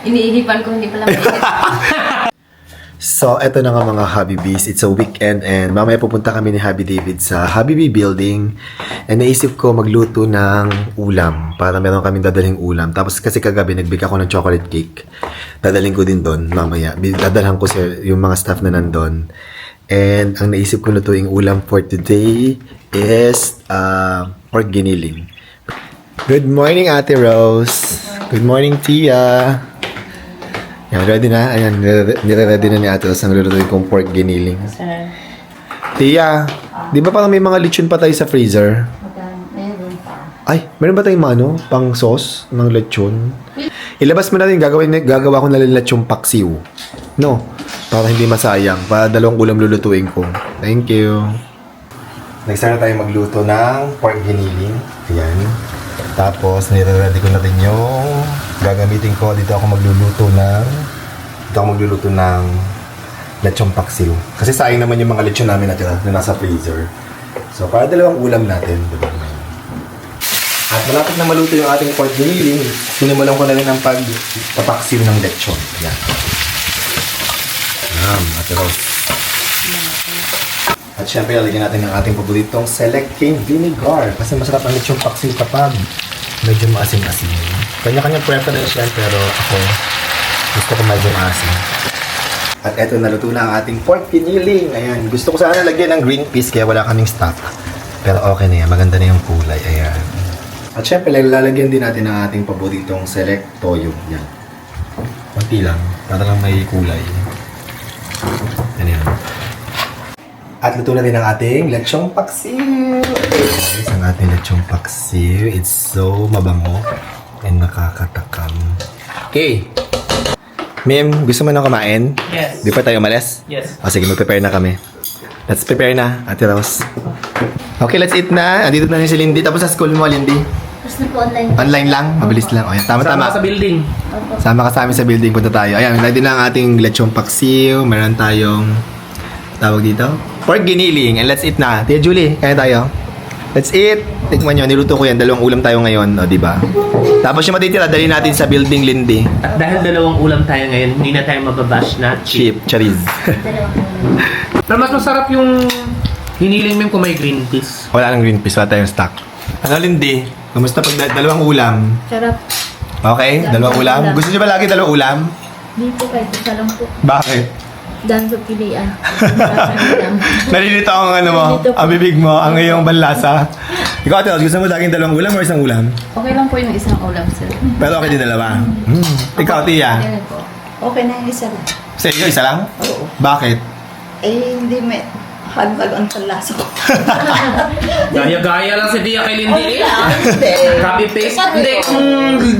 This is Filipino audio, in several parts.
Iniihipan ko, hindi pala mainit. So, eto na nga mga Habibis. It's a weekend and mamaya pupunta kami ni Habi David sa Habibi Building. And naisip ko magluto ng ulam para meron kaming dadaling ulam. Tapos kasi kagabi nagbigay ako ng chocolate cake. Dadaling ko din doon mamaya. Dadalhan ko yung mga staff na nandun. And ang naisip ko lutuing ulam for today is pork giniling. Good morning, Ate Rose. Good morning, Tia. Yan, ready na. Ayan, nire-ready na ni Ate Rose ang lulutuin kong pork giniling. Tia, di ba parang may mga lechon pa tayo sa freezer? Meron pa. Ay, meron ba tayong ano, pang sauce ng lechon? Ilabas mo na rin, gagawa ko na rin lechon paksiw. No, para hindi masayang. Para dalawang ulam lulutuin ko. Thank you. Nag-start na tayo magluto ng pork giniling. Ayan. Tapos, nire-ready ko na rin yung gagamitin ko. Dito ako magluluto ng lechon paksiw. Kasi sayang naman yung mga lechon namin natira na nasa freezer. So, para dalawang ulam natin. Diba? At malapit na maluto yung ating pork giniling, sinimulan ko na rin ang pagpapaksiw ng lechon. Yan. Ate Rose. At syempre, lalagyan natin ng ating paboritong Select Cane Vinegar. Kasi masarap ang lechon paksiw kapag medyo maasim-asim. Kanya-kanya preference yan, pero ako, gusto ko medyo maasim. At eto, naluto na ang ating pork giniling. Ayan, gusto ko sana lagyan ng green peas, kaya wala kaming stock. Pero okay na yan, maganda na yung kulay. Ayan. At syempre, lalagyan din natin ang ating paboritong Select Toyo. Yan. Kunti lang, para lang may kulay. Yan yan. At luto na din ang ating lechong paksiw. Guys, ang ating lechong paksiw. It's so mabango and nakakatakam. Okay. Ma'am, gusto mo nang kumain? Yes. Di pa tayo umalis? Yes. O sige, mag-prepare na kami. Let's prepare na, Ate Rose. Okay, let's eat na. Andito na rin si Lindy. Tapos sa school mo, Lindy? Tapos na po online. Online lang? Mabilis lang. O yan, tama-tama. Sama sa building. Sama ka sa amin sa building. Punta tayo. Ayan, ready na ang ating lechong paksiw. Meron tayong tawag dito? Pork giniling. And let's eat na. Tia Julie, kaya tayo. Let's eat. Tikman nyo, niluto ko yan. Dalawang ulam tayo ngayon. O, diba? Tapos yung matitira, dali natin sa building, Lindy. At dahil dalawang ulam tayo ngayon, hindi na tayo mababash na cheap. Chip, chariz. Pero mas masarap yung hiniling mo kung may green peas. Wala nang green peas. Wala tayong stock. Ano, Lindy? Kumusta pag dalawang ulam? Sarap. Okay? Dalawang ulam? Gusto nyo ba lagi dalawang ulam? Hindi po kahit isa lang po. Bakit? Dahil sa pilian. Nalilito ang ano mo, Nalilito po. ang bibig mo, ang iyong banlasa. Ikaw, Ate Rose, gusto mo laging dalawang ulam o isang ulam? Okay lang po yung isang ulam, sir. Pero okay din dalawa. Ikaw, Tia. Ayan po. Okay na yung isa lang. Sa iyo, isa lang? Oo. Bakit? Eh, hindi may halo-halo ang talasa ko. Gaya-gaya lang si Tia kay Lindy. Hindi. Copy paste. Hindi, kung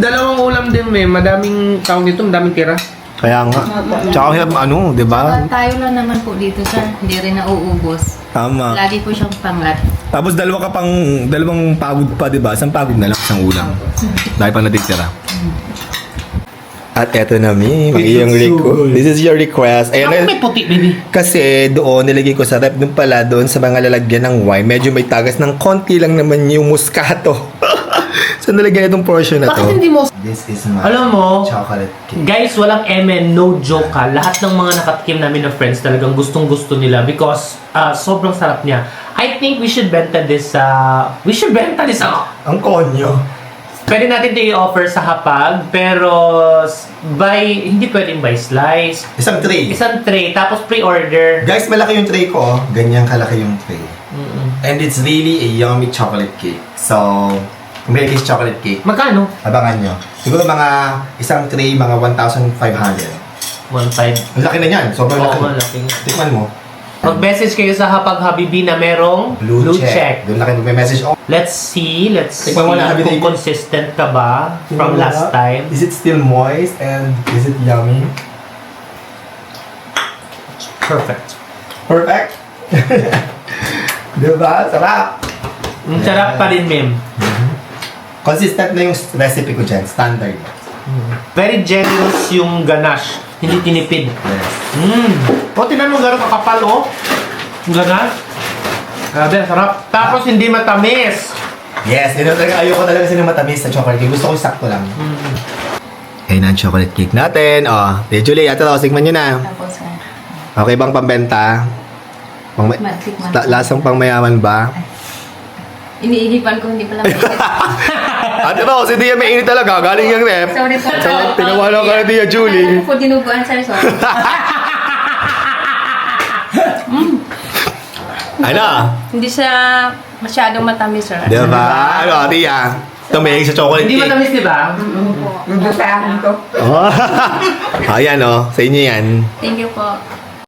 dalawang ulam din madaming tawag dito, madaming tira. Kaya nga. Tsaka hirap ano, di ba? Tayo lang naman po dito, sir. Hindi rin nauubos. Tama. Lagi po siyang pangat. Tapos dalawang pagod pa, di ba? Isang pagod na lang, isang ulam. Dahil pang natitira. At eto na, Mi. Ang iyong request. This is your request. Ako Ayan, may puti, baby. kasi doon, nilagay ko sa rep doon pala, doon sa mga lalagyan ng wine, medyo may tagas ng konti lang naman yung muscato. So, nilagyan itong portion na to. Bakit hindi mo... This is my Alam mo, chocolate cake. guys, walang MN, no joke ka. Lahat ng mga nakatikim namin na friends talagang gustong-gusto nila because sobrang sarap niya. I think we should benta this Ang konyo. Pwede natin ito i-offer sa hapag, pero hindi pwedeng by slice. Isang tray. Isang tray, tapos pre-order. Guys, malaki yung tray ko. Oh. Ganyan kalaki yung tray. And it's really a yummy chocolate cake. So, kung may kiss chocolate cake, Magkano? abangan nyo. Siguro mga isang tray, mga 1,500. 1.5. Ang laki na yan. Sobrang Oo, laki. malaki nga. Tikman mo. Mag-message kayo sa Hapag Habibi na merong Blue check. Doon na kayo mag-message. Oh, Let's see Tikman mo na, Habi kung David. consistent ka ba from last time. Is it still moist and is it yummy? Perfect. Perfect. Diba? Sarap. Ang sarap pa rin, ma'am. Consistent na yung recipe ko dyan. Standard. Very generous yung ganache. Hindi tinipid. Yes. O, tinan mo gano'ng kakapal, oh. Yung ganache. Grabe, sarap. Tapos hindi matamis. Yes, ayoko talaga sa matamis sa chocolate cake. Gusto ko yung sakto lang. Ayun na ang chocolate cake natin. Oh, Tia Julie, ito daw, sigman nyo na. Tapos, sir. Okay bang pambenta? Lasang pangmayaman ba? Iniihipan ko, hindi pala Ate Rose, hindi yan mainit talaga. Galing yung ref. Sorry po. Tinawalan ka na Tia Julie. Ano po dinuguan, sir? Sorry. Ano? Hindi siya masyadong matamis, sir. Diba? Ano, Tia? Tumingin sa chocolate Hindi cake. matamis, di ba? Yung sa akin to. Oh. Ayan, oh. Sa inyo yan. Thank you po.